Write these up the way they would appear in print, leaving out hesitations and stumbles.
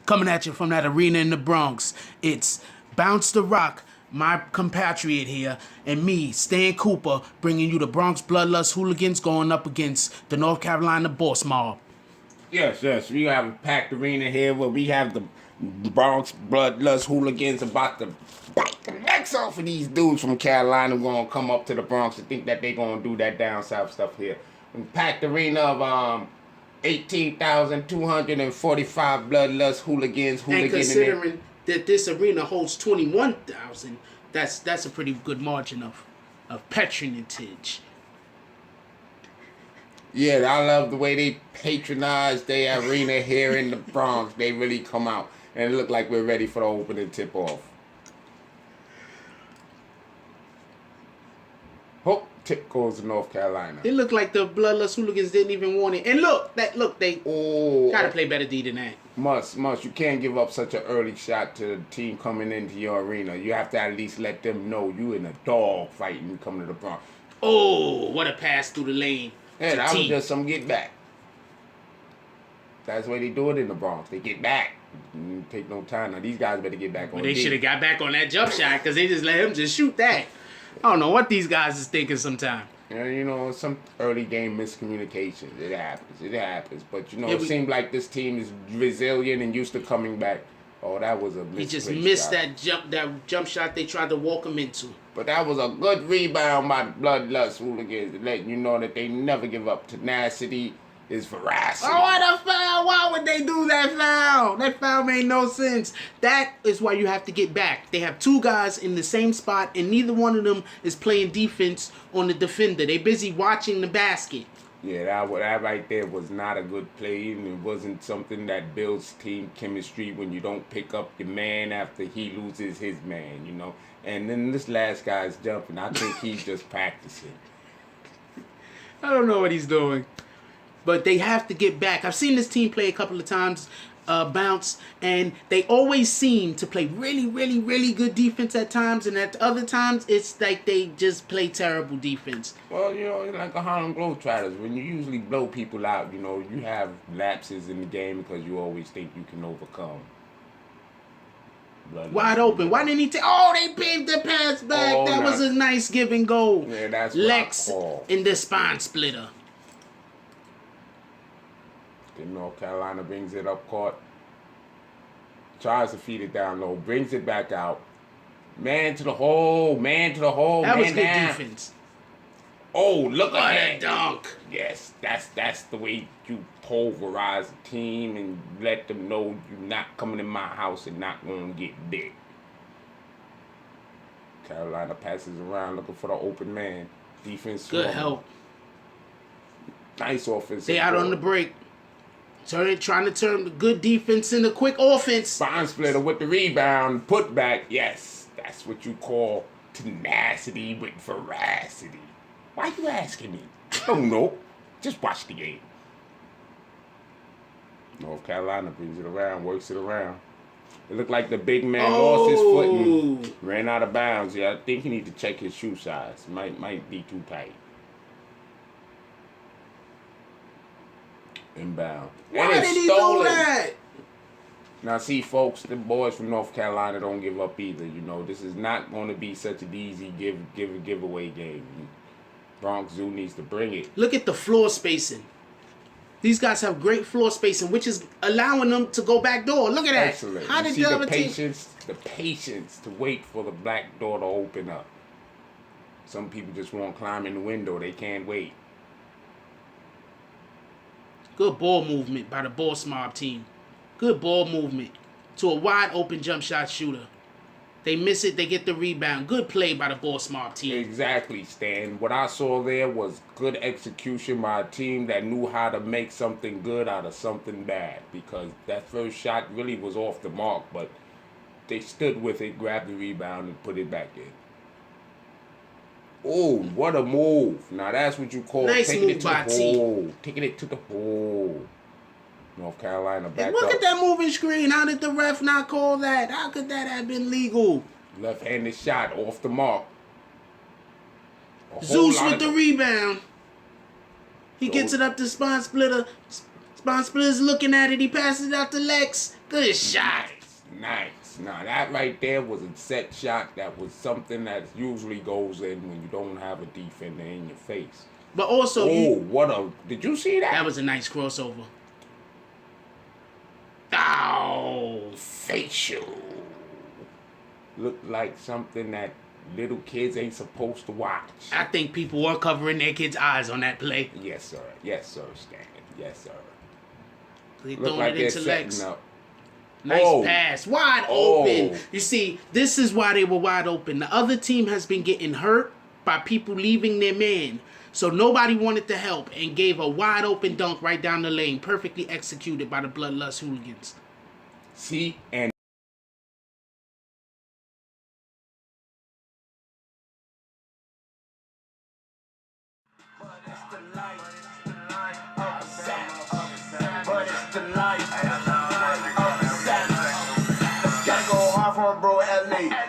coming at you from that arena in the Bronx. It's Bounce the Rock, my compatriot here, and me, Stan Cooper, bringing you the Bronx Bloodludst Hooligans going up against the North Carolina Boss Mobb. Yes. We have a packed arena here where we have the Bronx Bloodludst Hooligans about to bite the necks off of these dudes from Carolina who gonna come up to the Bronx and think that they gonna do that down south stuff here. A packed arena of 18,245 Bloodludst Hooligans. And considering that this arena holds 21,000, that's a pretty good margin of patronage. Yeah, I love the way they patronize their arena here in the Bronx. They really come out and it look like we're ready for the opening tip-off. Hope tip goes to North Carolina. It looked like the Bloodludst Hooligans didn't even want it. And look, they gotta play better D than that. Must. You can't give up such an early shot to the team coming into your arena. You have to at least let them know you in a dog fight and you come to the Bronx. Oh, what a pass through the lane. Yeah, that was just some get back. That's the way they do it in the Bronx. They get back. Take no time. Now, these guys better get back on They should have got back on that jump shot because they just let him just shoot that. I don't know what these guys is thinking sometimes. Yeah, you know, some early game miscommunications. It happens. But, you know, it seemed like this team is resilient and used to coming back. Oh, that was a misplaced He just missed shot. that jump shot they tried to walk him into. But that was a good rebound by the Bloodludst Hooligans, letting you know that they never give up. Tenacity is veracity. Oh, what a foul! Why would they do that foul? That foul made no sense. That is why you have to get back. They have two guys in the same spot, and neither one of them is playing defense on the defender. They busy watching the basket. Yeah, that right there was not a good play, and it wasn't something that builds team chemistry when you don't pick up your man after he loses his man, you know. And then this last guy's jumping. I think he's just practicing. I don't know what he's doing. But they have to get back. I've seen this team play a couple of times, bounce, and they always seem to play really, really, really good defense at times, and at other times, it's like they just play terrible defense. Well, you know, like a Harlem Globetrotters, when you usually blow people out, you know, you have lapses in the game because you always think you can overcome. Wide open. Why didn't he take? Oh, they paved the pass back. Oh, that was a nice give and go. Yeah, that's what Lex I call. in the spine splitter. Then North Carolina brings it up court. Tries to feed it down low. Brings it back out. Man to the hole. That was good down. defense. Oh, look What at a dunk. Yes, that's the way you pulverize the team and let them know you're not coming in my house and not going to get big. Carolina passes around looking for the open man. Defense. Good help. Nice offense. They out on the break. Trying to turn the good defense into quick offense. DaSpinesplitta with the rebound. Put back. Yes, that's what you call tenacity with veracity. Why you asking me? I don't know. Just watch the game. North Carolina brings it around, works it around. It looked like the big man lost his foot and ran out of bounds. Yeah, I think he need to check his shoe size. Might be too tight. Inbound. Why did he do that? Now, see, folks, the boys from North Carolina don't give up either. You know, this is not going to be such an easy giveaway game. Bronx Zoo needs to bring it. Look at the floor spacing. These guys have great floor spacing, which is allowing them to go back door. Look at that. Excellent. How did you see the patience to wait for the black door to open up. Some people just want to climb in the window. They can't wait. Good ball movement by the Boss Mobb team. Good ball movement to a wide open jump shot shooter. They miss it, they get the rebound. Good play by the Boss Mobb team. Exactly, Stan. What I saw there was good execution by a team that knew how to make something good out of something bad. Because that first shot really was off the mark, but they stood with it, grabbed the rebound, and put it back in. Oh, what a move. Now that's what you call taking it to the hole. Taking it to the hole. North Carolina back up. Look at that moving screen. How did the ref not call that? How could that have been legal? Left-handed shot off the mark. Zeus with the rebound. He gets it up to DaSpinesplitta. SpawnSplitta's looking at it. He passes it out to Lex. Good shot. Nice. Now that right there was a set shot. That was something that usually goes in when you don't have a defender in your face. But also, did you see that? That was a nice crossover. Oh, facial. Looked like something that little kids ain't supposed to watch. I think people were covering their kids' eyes on that play. Yes, sir. Yes, sir, Stan. Yes, sir. They throwing it into Lex. Up. Nice pass. Wide open. You see, this is why they were wide open. The other team has been getting hurt by people leaving their man. So nobody wanted to help and gave a wide open dunk right down the lane. Perfectly executed by the Bloodludst Hooligans. See, and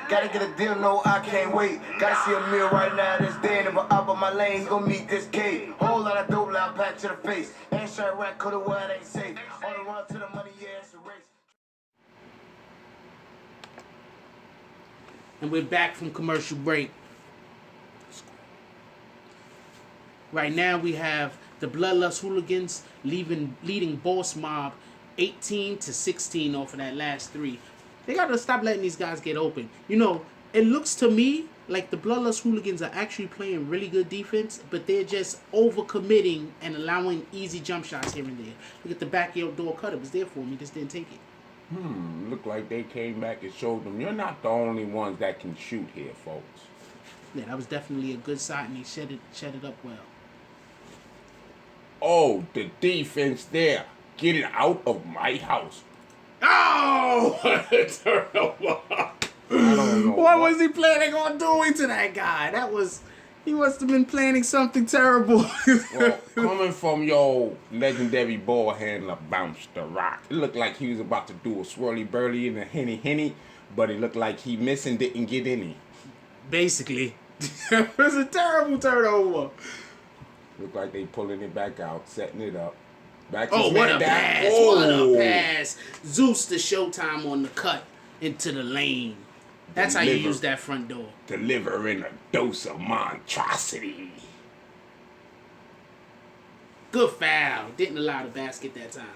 gotta get a deal, no, I can't wait. Gotta see a meal right now, this day, never up on my lane, gon' meet this kid. Whole lot of dope, loud back to the face. Ain't sure rack, coulda word ain't safe. On the run to the money, yeah, it's a race. And we're back from commercial break. Right now we have the Bloodludst Hooligans leading Boss Mobb 18-16 off of that last three. They gotta stop letting these guys get open. You know, it looks to me like the Bloodludst Hooligans are actually playing really good defense, but they're just overcommitting and allowing easy jump shots here and there. Look at the backyard door cut. It was there for me. Just didn't take it. Looked like they came back and showed them you're not the only ones that can shoot here, folks. Yeah, that was definitely a good shot, and they shed it up well. Oh, the defense there. Get it out of my house. Oh! What was he planning on doing to that guy? He must have been planning something terrible. Well, coming from your legendary ball handler, Bounce the Rock, it looked like he was about to do a swirly burly and a henny, but it looked like he missed and didn't get any. Basically. It was a terrible turnover. Looked like they pulling it back out, setting it up. Back to what a pass. Oh. What a pass. Zeus the Showtime on the cut into the lane. That's how you use that front door. Delivering a dose of monstrosity. Good foul. Didn't allow the basket that time.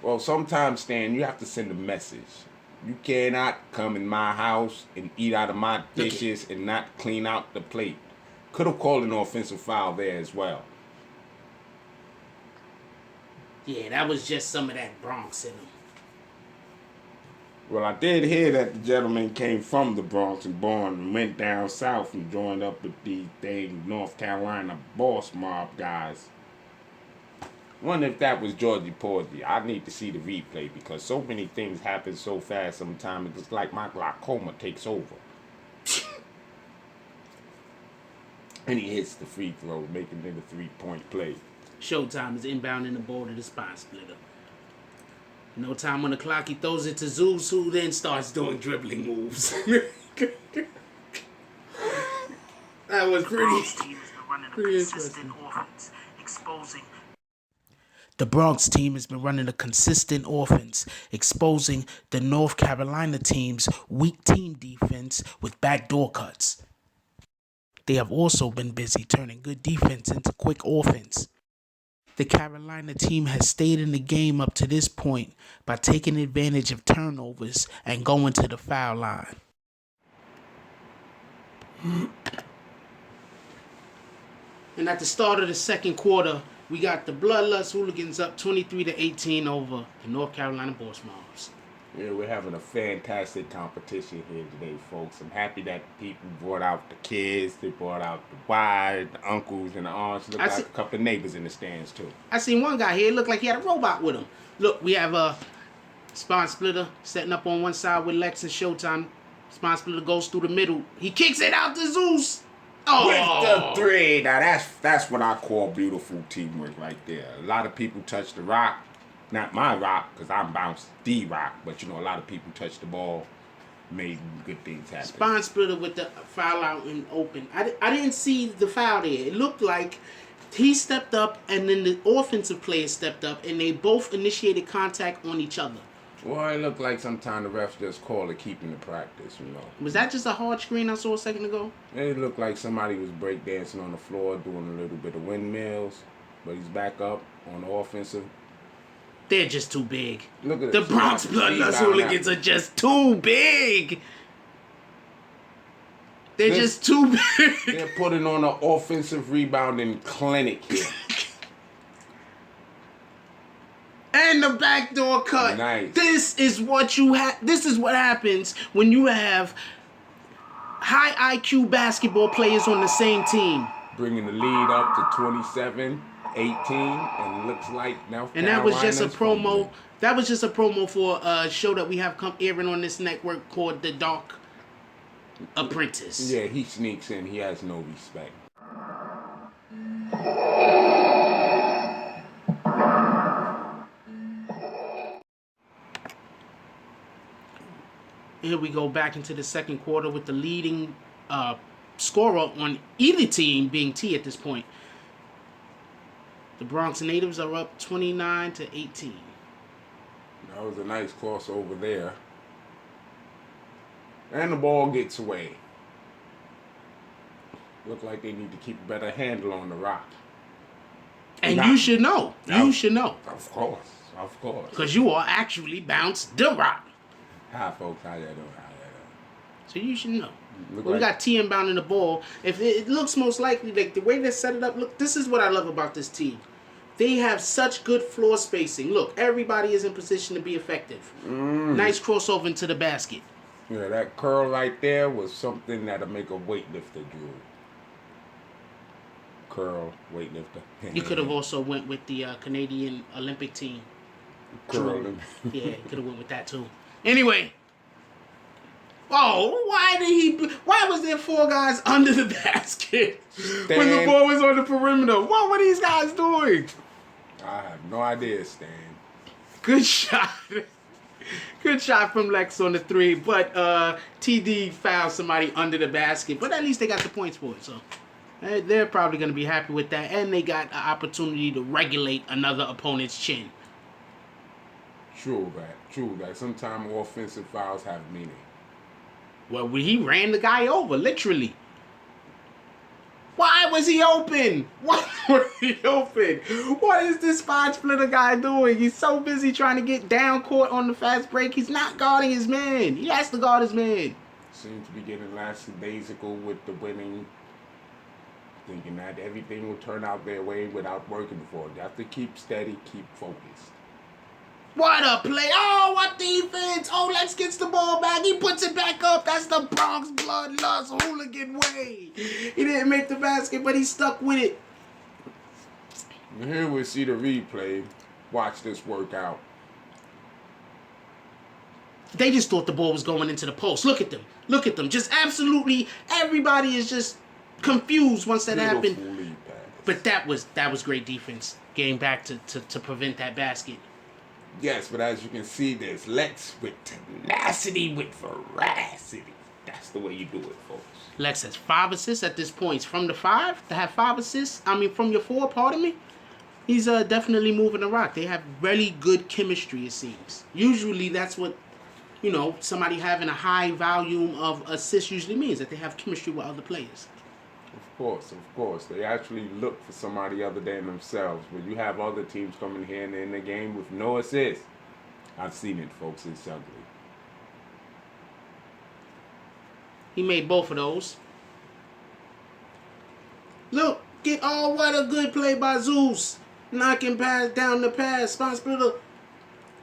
Well, sometimes, Stan, you have to send a message. You cannot come in my house and eat out of my dishes and not clean out the plate. Could have called an offensive foul there as well. Yeah, that was just some of that Bronx in him. Well, I did hear that the gentleman came from the Bronx and born and went down south and joined up with the dang North Carolina Boss Mobb guys. Wonder if that was Georgie Porgy. I need to see the replay because so many things happen so fast sometimes it's like my glaucoma takes over. And he hits the free throw, making it a 3-point play. Showtime is inbounding the ball to the SpawnSplitta. No time on the clock. He throws it to Zeus, who then starts doing dribbling moves. That was pretty interesting. The Bronx team has been running a consistent offense, exposing the North Carolina team's weak team defense with backdoor cuts. They have also been busy turning good defense into quick offense. The Carolina team has stayed in the game up to this point by taking advantage of turnovers and going to the foul line. And at the start of the second quarter, we got the Bloodludst Hooligans up 23-18 over the North Carolina Boss Mobbs. Yeah, we're having a fantastic competition here today, folks. I'm happy that people brought out the kids, they brought out the wives, the uncles, and the aunts. Look like a couple of neighbors in the stands, too. I seen one guy here, looked like he had a robot with him. Look, we have a SpawnSplitta setting up on one side with Lex and Showtime. SpawnSplitta goes through the middle. He kicks it out to Zeus. Oh. With the three. Now, that's what I call beautiful teamwork right there. A lot of people touch the rock. Not my rock, because I'm Bounce the rock, but you know, a lot of people touch the ball made good things happen. Spine splitter with the foul out and open. I didn't see the foul there. It looked like he stepped up and then the offensive player stepped up and they both initiated contact on each other. Well, it looked like sometimes the refs just call it keeping the practice, you know. Was that just a hard screen I saw a second ago? It looked like somebody was breakdancing on the floor doing a little bit of windmills, but he's back up on the offensive. They're just too big. Look at the Bronx Bloodludst Hooligans are just too big. They're just too big. They're putting on an offensive rebounding clinic here. And the backdoor cut. Nice. This is what you have. This is what happens when you have high IQ basketball players on the same team. Bringing the lead up to 27-18, and it looks like now. And that was just a Carolina's promo. fumbling. That was just a promo for a show that we have come airing on this network called the Dark Apprentice. Yeah, he sneaks in. He has no respect. Here we go back into the second quarter with the leading scorer on either team being T at this point. The Bronx natives are up 29-18. That was a nice crossover there. And the ball gets away. Look like they need to keep a better handle on the rock. And you should know. You should know. Of course. Of course. Because you are actually bounced the rock. Hi, folks. How y'all doing? So you should know. Look Well, we like- got T inbounding the ball. If it looks most likely, like the way they set it up, look, this is what I love about this team. They have such good floor spacing. Look, everybody is in position to be effective. Nice crossover into the basket. Yeah, that curl right there was something that'll make a weightlifter do. Curl, weightlifter. You could have also went with the Canadian Olympic team. curling. Yeah, could have went with that too. Anyway. Oh, why was there 4 guys under the basket when the ball was on the perimeter? What were these guys doing? I have no idea, Stan. Good shot. Good shot from Lex on the 3, but TD fouled somebody under the basket. But at least they got the points for it, so they're probably going to be happy with that. And they got an opportunity to regulate another opponent's chin. True that. Sometimes offensive fouls have meaning. Well, he ran the guy over, literally. Why was he open? Why was he open? What is this spine splitter guy doing? He's so busy trying to get down court on the fast break. He's not guarding his man. He has to guard his man. Seems to be getting lackadaisical with the winning. Thinking that everything will turn out their way without working for it. You have to keep steady, keep focused. What a play. Oh, what defense. Oh, Lex gets the ball back. He puts it back up. That's the Bronx Bloodludst Hooligan way. He didn't make the basket, but he stuck with it. And here we see the replay. Watch this work out. They just thought the ball was going into the post. Look at them. Look at them. Just absolutely everybody is just confused once that happened. Lead pass. But that was great defense. Getting back to prevent that basket. Yes, but as you can see, there's Lex with tenacity, with veracity. That's the way you do it, folks. Lex has 5 assists at this point. From the 5 to have 5 assists, from your 4, pardon me, he's definitely moving the rock. They have really good chemistry, it seems. Usually that's what, somebody having a high volume of assists usually means, that they have chemistry with other players. Of course. They actually look for somebody other than themselves. When you have other teams coming here and in the game with no assists, I've seen it, folks. It's ugly. He made both of those. Look, what a good play by Zeus. Knocking down the pass, spine splitter.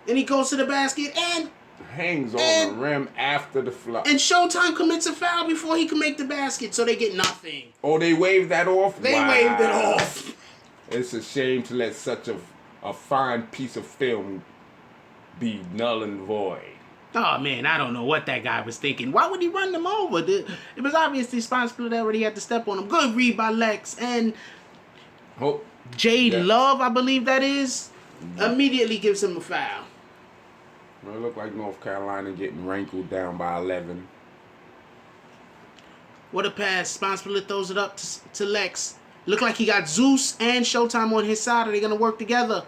And he goes to the basket and hangs on the rim after the flop. And Showtime commits a foul before he can make the basket, so they get nothing. Oh, they waved that off? They waved it off. It's a shame to let such a fine piece of film be null and void. Oh, man, I don't know what that guy was thinking. Why would he run them over? It was obviously spine splitter already had to step on him. Good read by Lex. And Love, I believe that is, immediately gives him a foul. It looked like North Carolina getting rankled down by 11. What a pass. DaSpinesplitta throws it up to Lex. Look like he got Zeus and Showtime on his side. Are they going to work together?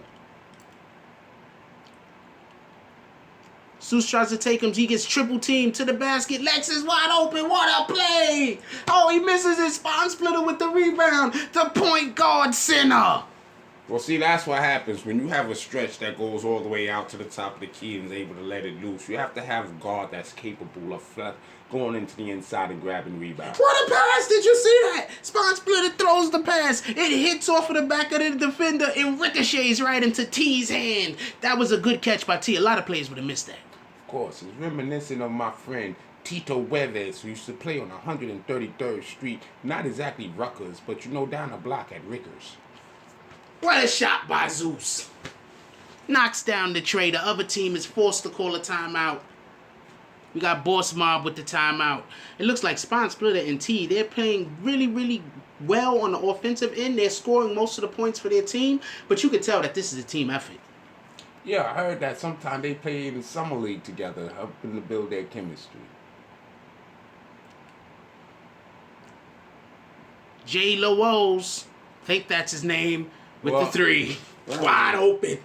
Zeus tries to take him. He gets triple teamed to the basket. Lex is wide open. What a play. Oh, he misses his DaSpinesplitta with the rebound. The point guard center. Well, see, that's what happens when you have a stretch that goes all the way out to the top of the key and is able to let it loose. You have to have a guard that's capable of going into the inside and grabbing rebounds. What a pass! Did you see that? DaSpinesplitta throws the pass. It hits off of the back of the defender and ricochets right into T's hand. That was a good catch by T. A lot of players would have missed that. Of course, it's reminiscent of my friend Tito Weves, who used to play on 133rd Street. Not exactly Rutgers, but you know, down the block at Rickers. What a shot by Zeus. Knocks down the tray. The other team is forced to call a timeout. We got Boss Mobb with the timeout. It looks like DaSpinesplitta and T, they're playing really, really well on the offensive end. They're scoring most of the points for their team, but you can tell that this is a team effort. Yeah, I heard that sometimes they play in the summer league together, helping to build their chemistry. J. Lowos, I think that's his name, with the three. Wide open.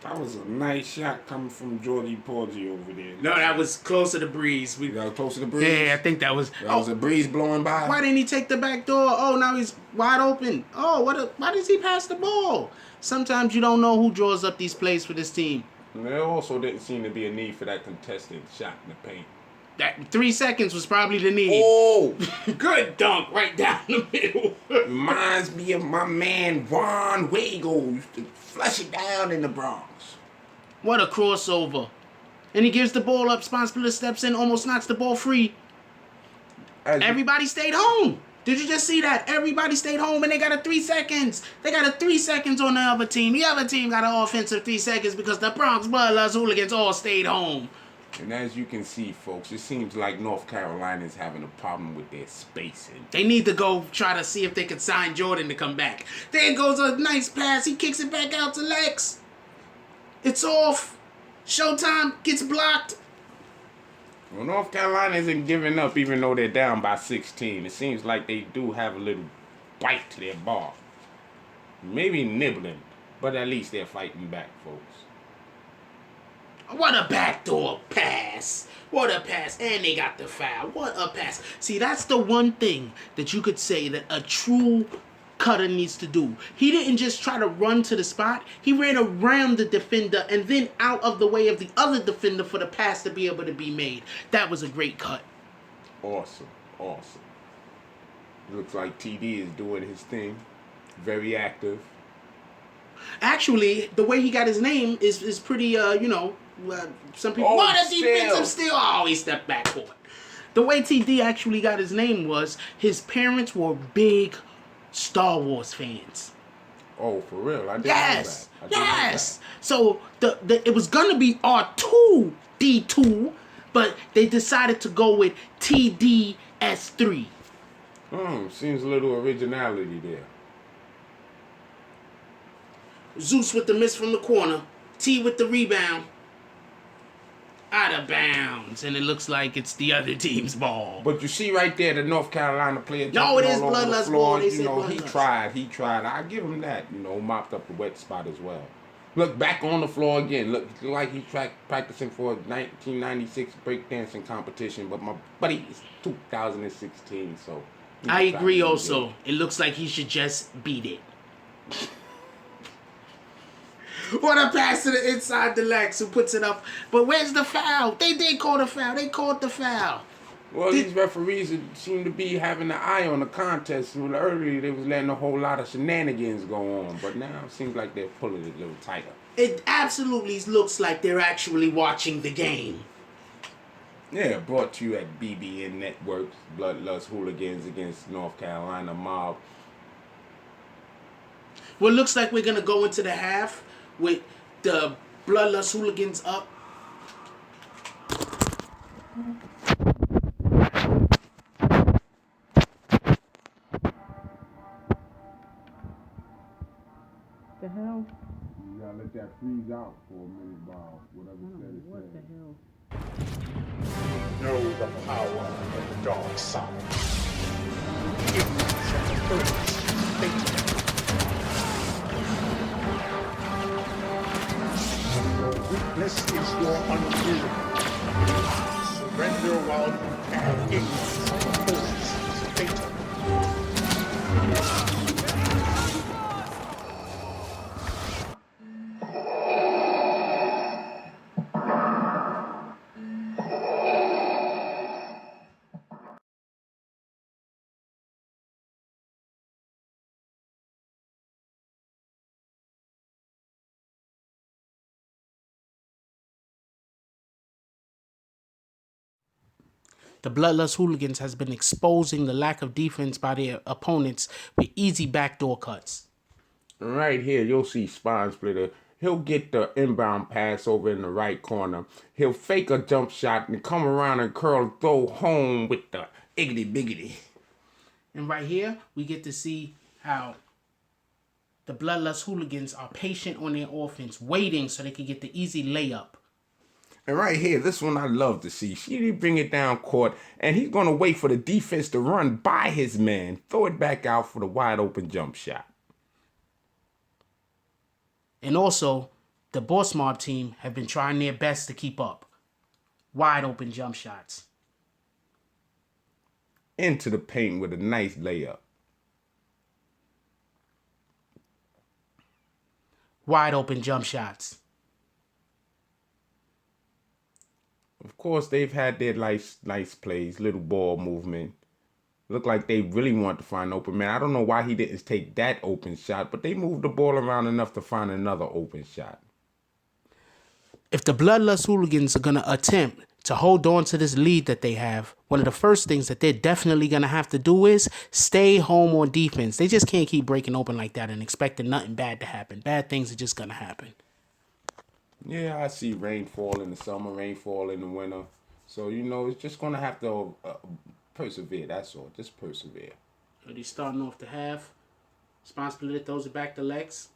That was a nice shot coming from Jordy Porgy over there. No, that was close to the breeze. That was close to the breeze? Yeah, I think that was... That was a breeze blowing by? Why didn't he take the back door? Oh, now he's wide open. Oh, why does he pass the ball? Sometimes you don't know who draws up these plays for this team. And there also didn't seem to be a need for that contested shot in the paint. That 3 seconds was probably the need. Oh! Good dunk right down the middle. Reminds me of my man Juan Wago. Used to flush it down in the Bronx. What a crossover. And he gives the ball up. DaSpinesplitta steps in, almost knocks the ball free. Everybody stayed home. Did you just see that? Everybody stayed home and they got a 3 seconds. They got a 3 seconds on the other team. The other team got an offensive 3 seconds because the Bronx Bloodludst Hooligans all stayed home. And as you can see, folks, it seems like North Carolina is having a problem with their spacing. They need to go try to see if they can sign Jordan to come back. There goes a nice pass. He kicks it back out to Lex. It's off. Showtime gets blocked. Well, North Carolina isn't giving up even though they're down by 16. It seems like they do have a little bite to their ball. Maybe nibbling, but at least they're fighting back, folks. What a backdoor pass. What a pass. And they got the foul. What a pass. See, that's the one thing that you could say that a true cutter needs to do. He didn't just try to run to the spot. He ran around the defender and then out of the way of the other defender for the pass to be able to be made. That was a great cut. Awesome. Awesome. Looks like TD is doing his thing. Very active. Actually, the way he got his name is pretty, some people... What a defensive steal! Oh, he stepped back for it. The way TD actually got his name was his parents were big Star Wars fans. Oh, for real? I didn't Yes! know that. Yes! So, it was going to be R2-D2, but they decided to go with TDS3. Seems a little originality there. Zeus with the miss from the corner. T with the rebound. Out of bounds. And it looks like it's the other team's ball. But you see right there, the North Carolina player no, it is all over the Bloodludst floor. ball. You know, he tried. I give him that. Mopped up the wet spot as well. Look, back on the floor again. Look like he's practicing for a 1996 breakdancing competition. But my buddy, it's 2016, so... I agree also. It looks like he should just beat it. What a pass to the inside the Lex who puts it up. But where's the foul? They did call the foul. They called the foul. Well, these referees seem to be having an eye on the contest. Earlier, they was letting a whole lot of shenanigans go on. But now it seems like they're pulling it a little tighter. It absolutely looks like they're actually watching the game. Yeah, brought to you at BBN Networks. Bloodludst Hooligans against North Carolina Mobb. Well, it looks like we're going to go into the half with the Bloodludst Hooligans up. The hell? You gotta let that freeze out for a minute, Bob. Whatever said it said. dark side. Ignorance of the earth's fate. Your weakness is your undoing. Surrender while you can. Ignorance of the force is fatal. The Bloodludst Hooligans has been exposing the lack of defense by their opponents with easy backdoor cuts. Right here, you'll see DaSpinesplitta. He'll get the inbound pass over in the right corner. He'll fake a jump shot and come around and curl throw home with the iggity biggity. And right here, we get to see how the Bloodludst Hooligans are patient on their offense, waiting so they can get the easy layup. And right here, this one I love to see. She bring it down court, and he's going to wait for the defense to run by his man. Throw it back out for the wide open jump shot. And also, the Boss Mobb team have been trying their best to keep up. Wide open jump shots. Into the paint with a nice layup. Wide open jump shots. Of course, they've had their nice plays, little ball movement. Look like they really want to find an open man. I don't know why he didn't take that open shot, but they moved the ball around enough to find another open shot. If the Bloodludst Hooligans are going to attempt to hold on to this lead that they have, one of the first things that they're definitely going to have to do is stay home on defense. They just can't keep breaking open like that and expecting nothing bad to happen. Bad things are just going to happen. Yeah, I see rainfall in the summer, rainfall in the winter. So, you know, it's just going to have to persevere. That's all. Just persevere. Already starting off the half. DaSpinesplitta throws it back to Lex.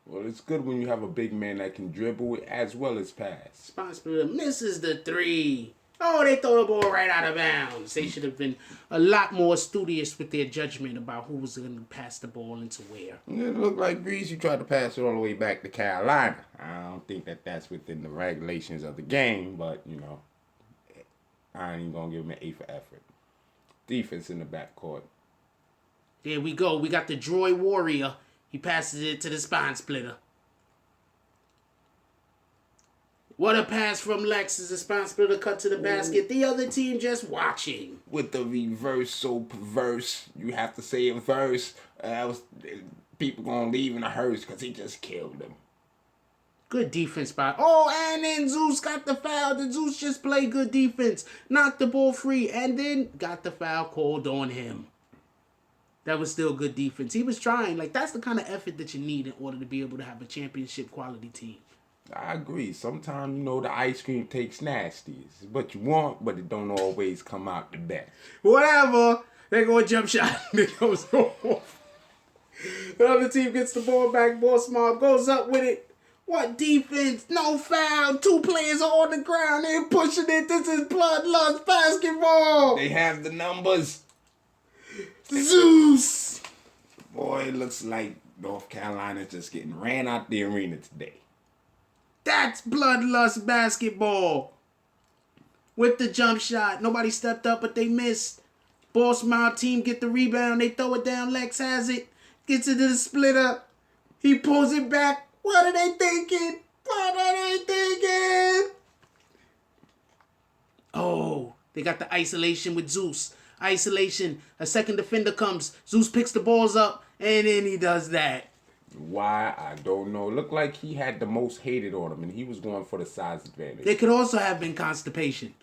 Well, it's good when you have a big man that can dribble as well as pass. DaSpinesplitta misses the three. Oh, they throw the ball right out of bounds. They should have been a lot more studious with their judgment about who was going to pass the ball into where. It looked like Breezy tried to pass it all the way back to Carolina. I don't think that that's within the regulations of the game, but, you know, I ain't even going to give him an A for effort. Defense in the backcourt. There we go. We got the Droid Warrior. He passes it to the DaSpinesplitta. What a pass from Lex as the DaSpinesplitta cut to the basket. The other team just watching. With the reverse so perverse, you have to say it verse. People gonna leave in a hearse because he just killed them. Good defense by... Oh, and then Zeus got the foul. The Zeus just played good defense. Knocked the ball free and then got the foul called on him. That was still good defense. He was trying. Like, that's the kind of effort that you need in order to be able to have a championship quality team. I agree. Sometimes, you know, the ice cream takes nasties. It's what you want, but it don't always come out the best. Whatever. They go a jump shot. It goes off. The other team gets the ball back. Boss Mobb goes up with it. What defense? No foul. Two players are on the ground. They're pushing it. This is Bloodludst basketball. They have the numbers. Zeus. Boy, it looks like North Carolina just getting ran out the arena today. That's Bloodludst basketball. With the jump shot. Nobody stepped up, but they missed. Boss Mobb team get the rebound. They throw it down. Lex has it. Gets it to the splitter. He pulls it back. What are they thinking? What are they thinking? Oh, they got the isolation with Zeus. Isolation. A second defender comes. Zeus picks the balls up, and then he does that. Why? I don't know. Looked like he had the most hated on him, and he was going for the size advantage. It could also have been constipation.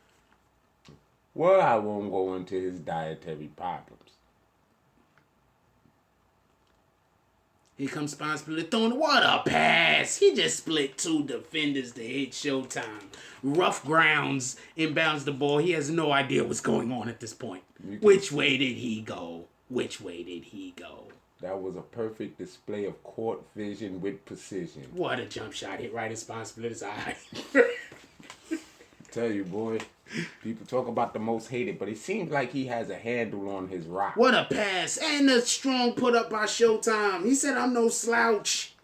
Well, I won't go into his dietary problems. Here comes DaSpinesplitta throwing. What a pass! He just split two defenders to hit Showtime. RoughGrounds inbounds the ball. He has no idea what's going on at this point. Which way did he go? Which way did he go? That was a perfect display of court vision with precision. What a jump shot hit right in DaSpinesplitta's eye. Tell you, boy, People talk about the most hated, but it seems like he has a handle on his rock. What a pass. And a strong put up by Showtime. He said, I'm no slouch.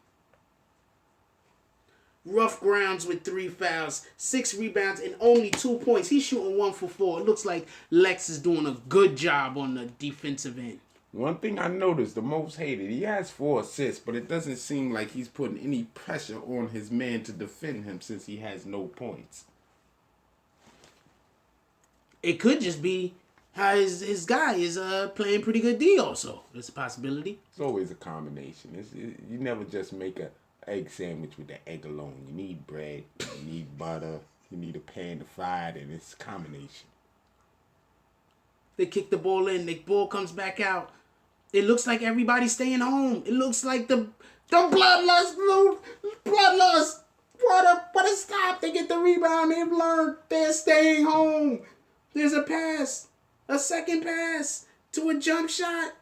RoughGrounds with 3 fouls, 6 rebounds, and only 2 points. He's shooting 1 for 4. It looks like Lex is doing a good job on the defensive end. One thing I noticed, the most hated, he has 4 assists, but it doesn't seem like he's putting any pressure on his man to defend him since he has no points. It could just be how his guy is playing pretty good D also. There's a possibility. It's always a combination. You never just make a egg sandwich with the egg alone. You need bread, you need butter, you need a pan to fry it, and it's a combination. They kick the ball in, the ball comes back out. It looks like everybody's staying home. It looks like the Bloodlust. What a stop. They get the rebound. They've learned. They're staying home. There's a pass. A second pass to a jump shot.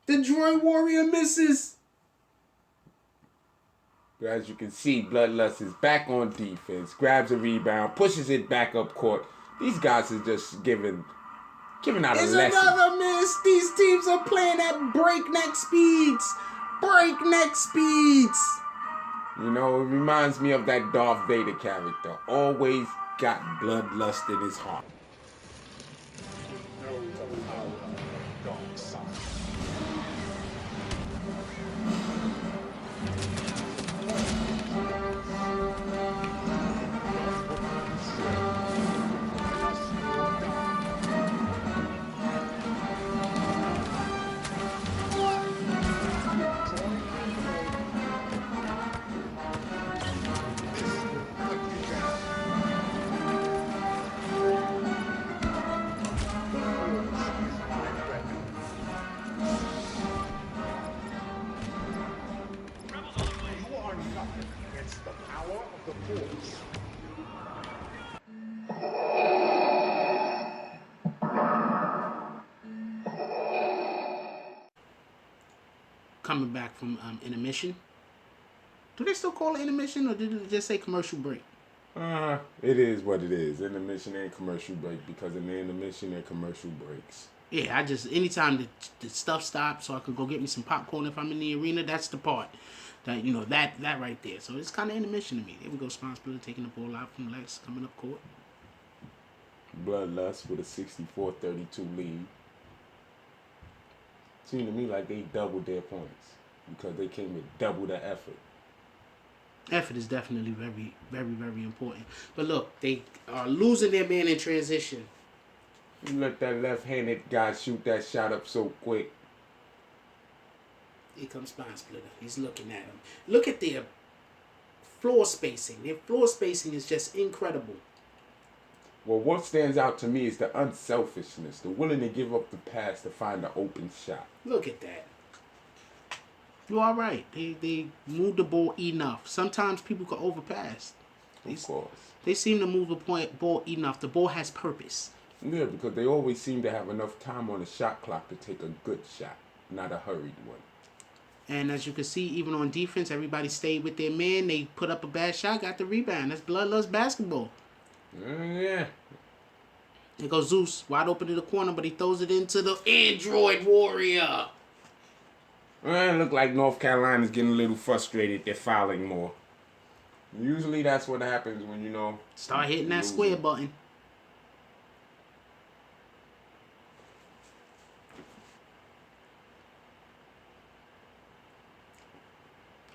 The Droid Warrior misses. But as you can see, Bloodlust is back on defense, grabs a rebound, pushes it back up court. These guys are just giving out a There's lesson. another miss. These teams are playing at breakneck speeds. Breakneck speeds. You know, it reminds me of that Darth Vader character. Always got bloodlust in his heart. Know the power of the dark side. You are nothing against the power of the Force. Coming back from intermission. Do they still call it intermission, or did it just say commercial break? It is what it is. Intermission and commercial break, because in the intermission and commercial breaks. Yeah, anytime the stuff stops so I could go get me some popcorn if I'm in the arena, that's the part. That right there. So it's kind of intermission to me. There we go, DaSpinesplitta taking the ball out from Lex, coming up court. Bloodlust with a 64-32 lead. Seemed to me like they doubled their points because they came with double the effort. Effort is definitely very, very, very important. But look, they are losing their man in transition. You let that left-handed guy shoot that shot up so quick. Here comes DaSpinesplitta. He's looking at him. Look at their floor spacing. Their floor spacing is just incredible. Well, what stands out to me is the unselfishness, the willing to give up the pass to find the open shot. Look at that. You're all right. They move the ball enough. Sometimes people can overpass. Of course. They seem to move the ball enough. The ball has purpose. Yeah, because they always seem to have enough time on the shot clock to take a good shot, not a hurried one. And as you can see, even on defense, everybody stayed with their man. They put up a bad shot, got the rebound. That's Bloodlust basketball. Yeah. There goes Zeus, wide open in the corner, but he throws it into the Android Warrior. It look like North Carolina's getting a little frustrated. They're fouling more. Usually that's what happens when, Start hitting that square button.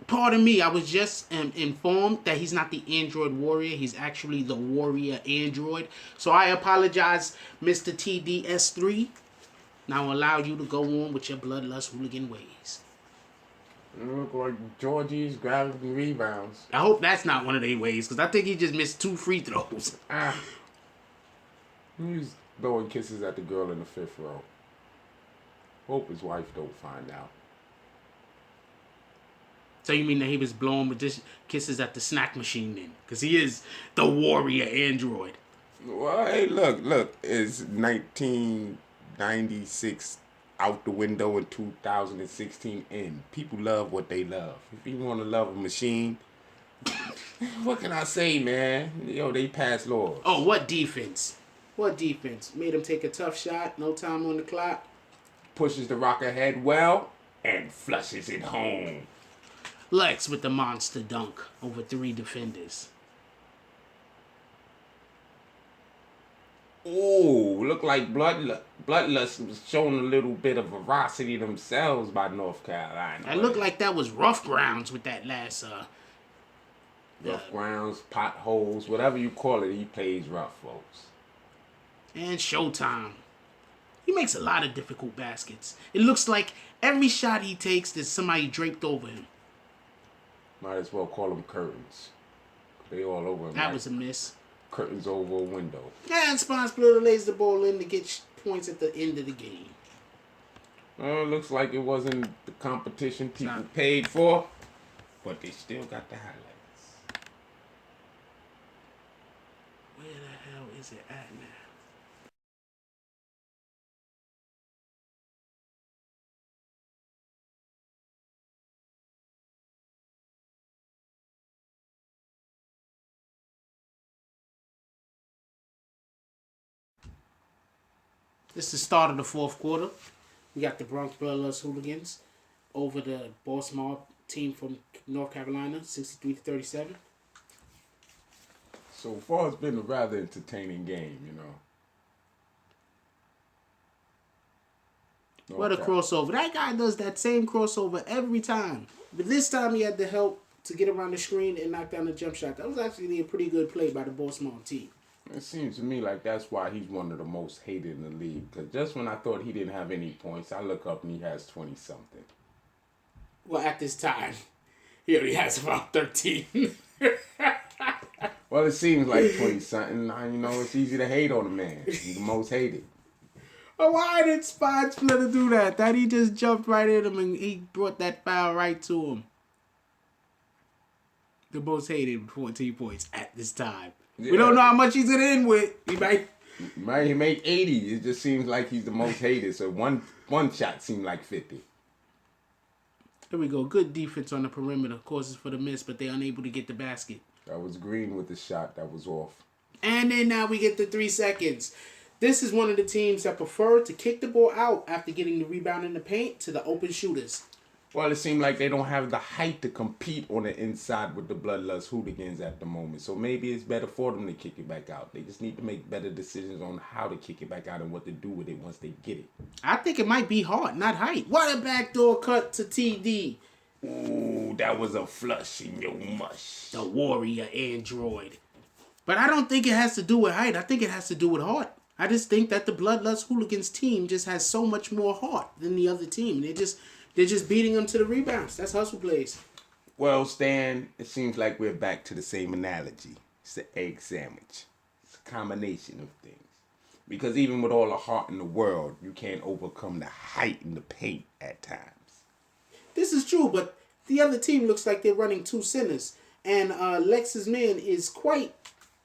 Pardon me, I was just informed that he's not the Android Warrior. He's actually the Warrior Android. So I apologize, Mr. TDS3. Now I'll allow you to go on with your Bloodlust Hooligan ways. It look like Georgie's grabbing rebounds. I hope that's not one of their ways, because I think he just missed 2 free throws. He's throwing kisses at the girl in the 5th row. Hope his wife don't find out. So you mean that he was blowing with just kisses at the snack machine then? Because he is the Warrior Android. Well, hey, look. It's 1996 out the window in 2016 in. People love what they love. If you want to love a machine, what can I say, man? They pass laws. Oh, what defense? What defense? Made him take a tough shot. No time on the clock. Pushes the rock ahead well and flushes it home. Lex with the monster dunk over 3 defenders. Ooh, look like Bloodlust was showing a little bit of ferocity themselves by North Carolina. It looked like that was RoughGrounds with that last RoughGrounds, potholes, whatever you call it, he plays rough, folks. And Showtime. He makes a lot of difficult baskets. It looks like every shot he takes, there's somebody draped over him. Might as well call them curtains. They all over him. That was a miss. Curtains over a window. Yeah, and DaSpinesplitta lays the ball in to get points at the end of the game. Well, it looks like it wasn't the competition people paid for, but they still got the highlights. Where the hell is it at now? This is the start of the fourth quarter. We got the Bronx Bloodludst Hooligans over the Mobb team from North Carolina, 63-37. So far, it's been a rather entertaining game, you know. What a crossover. That guy does that same crossover every time. But this time he had the help to get around the screen and knock down the jump shot. That was actually a pretty good play by the Mobb team. It seems to me like that's why he's one of the most hated in the league. Because just when I thought he didn't have any points, I look up and he has 20-something. Well, at this time, he only has about 13. Well, it seems like 20-something. You know, it's easy to hate on a man. He's the most hated. Oh, why did DaSpinesplitta do that? That he just jumped right at him and he brought that foul right to him. The most hated with 14 points at this time. Yeah. We don't know how much he's going to end with. He might make 80. It just seems like he's the most hated. So one shot seemed like 50. Here we go. Good defense on the perimeter. Causes for the miss, but they're unable to get the basket. That was Green with the shot that was off. And then now we get the 3 seconds. This is one of the teams that prefer to kick the ball out after getting the rebound in the paint to the open shooters. Well, it seemed like they don't have the height to compete on the inside with the Bloodludst Hooligans at the moment. So maybe it's better for them to kick it back out. They just need to make better decisions on how to kick it back out and what to do with it once they get it. I think it might be hard, not height. What a backdoor cut to TD. Ooh, that was a flush in your mush. The warrior android. But I don't think it has to do with height. I think it has to do with heart. I just think that the Bloodludst Hooligans team just has so much more heart than the other team. They're just beating them to the rebounds. That's hustle plays. Well, Stan, it seems like we're back to the same analogy. It's the egg sandwich. It's a combination of things. Because even with all the heart in the world, you can't overcome the height in the paint at times. This is true, but the other team looks like they're running 2 centers. And Lex's man is quite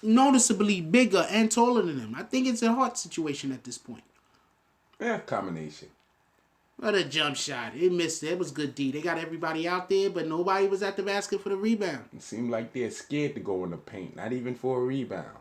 noticeably bigger and taller than him. I think it's a heart situation at this point. Yeah, combination. What a jump shot. It missed it. It was good D. They got everybody out there, but nobody was at the basket for the rebound. It seemed like they're scared to go in the paint, not even for a rebound.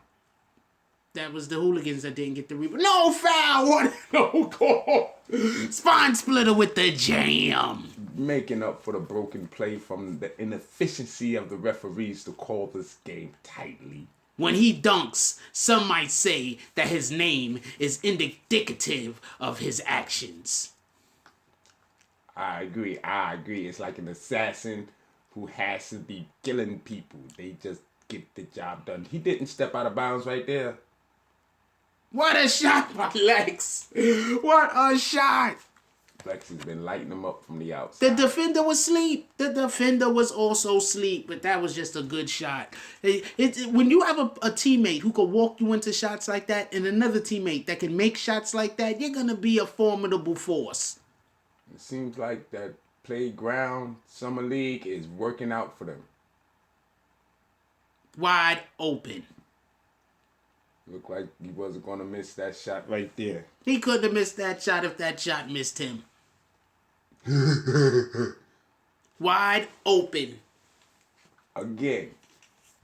That was the Hooligans that didn't get the rebound. No foul! What? No goal! DaSpinesplitta with the jam. Making up for the broken play from the inefficiency of the referees to call this game tightly. When he dunks, some might say that his name is indicative of his actions. I agree. It's like an assassin who has to be killing people. They just get the job done. He didn't step out of bounds right there. What a shot by Lex. What a shot. Lex has been lighting them up from the outside. The defender was asleep. The defender was also asleep, but that was just a good shot. When you have a teammate who can walk you into shots like that and another teammate that can make shots like that, you're going to be a formidable force. It seems like that playground summer league is working out for them. Wide open. Looked like he wasn't going to miss that shot right there. He couldn't have missed that shot if that shot missed him. Wide open. Again.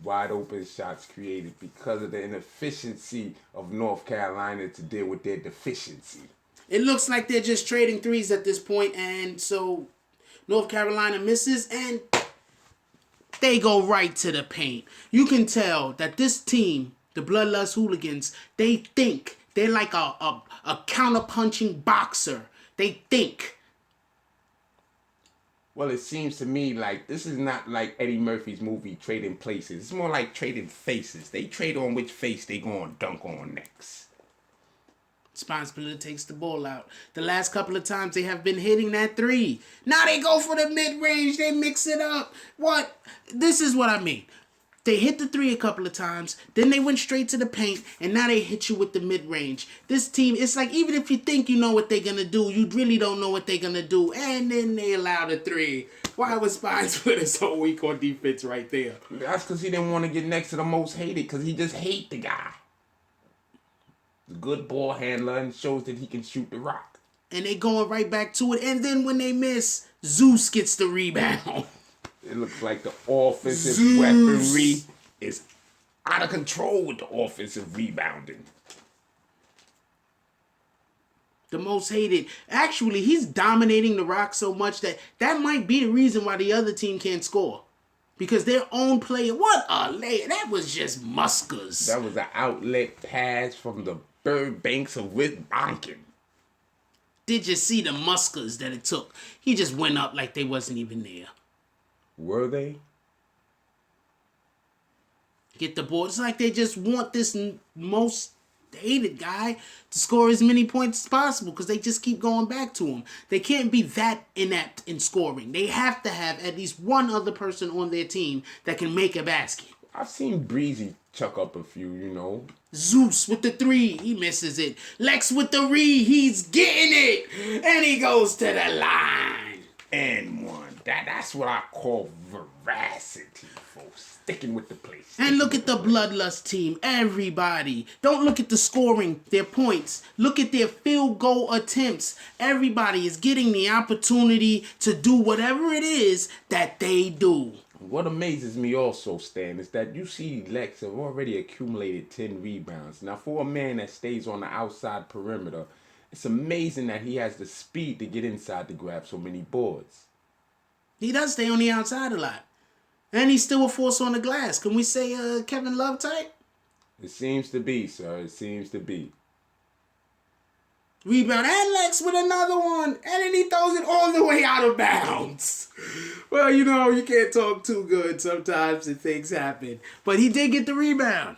wide open shots created because of the inefficiency of North Carolina to deal with their deficiency. It looks like they're just trading threes at this point, and so North Carolina misses, and they go right to the paint. You can tell that this team, the Bloodludst Hooligans, they think. They're like a counter-punching boxer. They think. Well, it seems to me like this is not like Eddie Murphy's movie Trading Places. It's more like trading faces. They trade on which face they gonna dunk on next. DaSpinesplitta takes the ball out. The last couple of times they have been hitting that three. Now they go for the mid-range. They mix it up. What? This is what I mean. They hit the three a couple of times. Then they went straight to the paint. And now they hit you with the mid-range. This team, it's like even if you think you know what they're going to do, you really don't know what they're going to do. And then they allow the three. Why was DaSpinesplitta so weak on defense right there? That's because he didn't want to get next to the most hated because he just hate the guy. The good ball handler and shows that he can shoot the rock. And they going right back to it. And then when they miss, Zeus gets the rebound. It looks like the offensive weaponry is out of control with the offensive rebounding. The most hated. Actually, he's dominating the rock so much that might be the reason why the other team can't score. Because their own player, what a lay. That was just muskers. That was an outlet pass from the Burbanks of Wisconsin. Did you see the muskers that it took? He just went up like they wasn't even there. Were they? Get the ball. It's like they just want this most hated guy to score as many points as possible because they just keep going back to him. They can't be that inept in scoring. They have to have at least one other person on their team that can make a basket. I've seen Breezy chuck up a few, you know. Zeus with the three, he misses it. Lex with the he's getting it. And he goes to the line. And one. That's what I call veracity, folks. Sticking with the place. And look at the Bloodlust team. Everybody. Don't look at the scoring, their points. Look at their field goal attempts. Everybody is getting the opportunity to do whatever it is that they do. What amazes me also, Stan, is that you see Lex have already accumulated 10 rebounds. Now, for a man that stays on the outside perimeter, it's amazing that he has the speed to get inside to grab so many boards. He does stay on the outside a lot. And he's still a force on the glass. Can we say Kevin Love type? It seems to be, sir. It seems to be. Rebound and Lex with another one. And then he throws it all the way out of bounds. Well, you know, you can't talk too good sometimes and things happen. But he did get the rebound.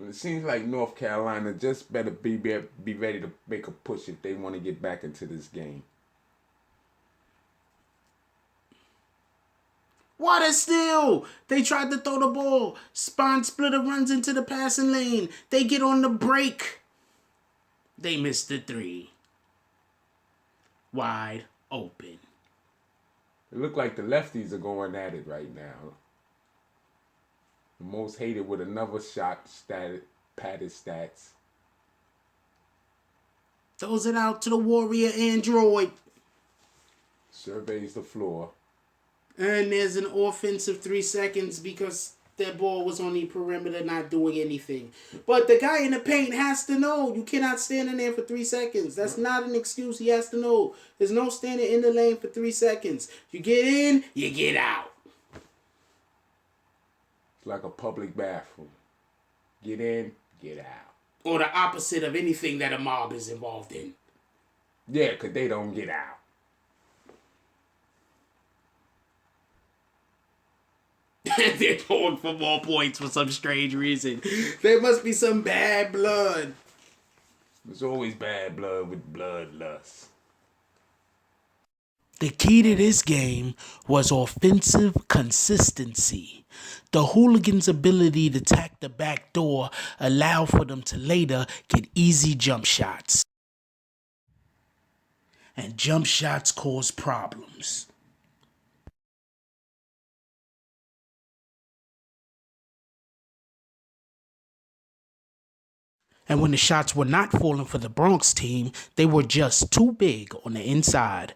It seems like North Carolina just better be ready to make a push if they want to get back into this game. What a steal! They tried to throw the ball. DaSpinesplitta runs into the passing lane. They get on the break. They missed the three. Wide open. It looked like the lefties are going at it right now. The most hated with another shot, padded stats. Throws it out to the Warrior Android. Surveys the floor. And there's an offensive 3 seconds because that ball was on the perimeter not doing anything. But the guy in the paint has to know. You cannot stand in there for 3 seconds. That's not an excuse. He has to know. There's no standing in the lane for 3 seconds. You get in, you get out. It's like a public bathroom. Get in, get out. Or the opposite of anything that a mob is involved in. Yeah, because they don't get out. They're going for more points for some strange reason. There must be some bad blood. There's always bad blood with bloodlust. The key to this game was offensive consistency. The Hooligans' ability to attack the back door allowed for them to later get easy jump shots. And jump shots cause problems. And when the shots were not falling for the Bronx team, they were just too big on the inside.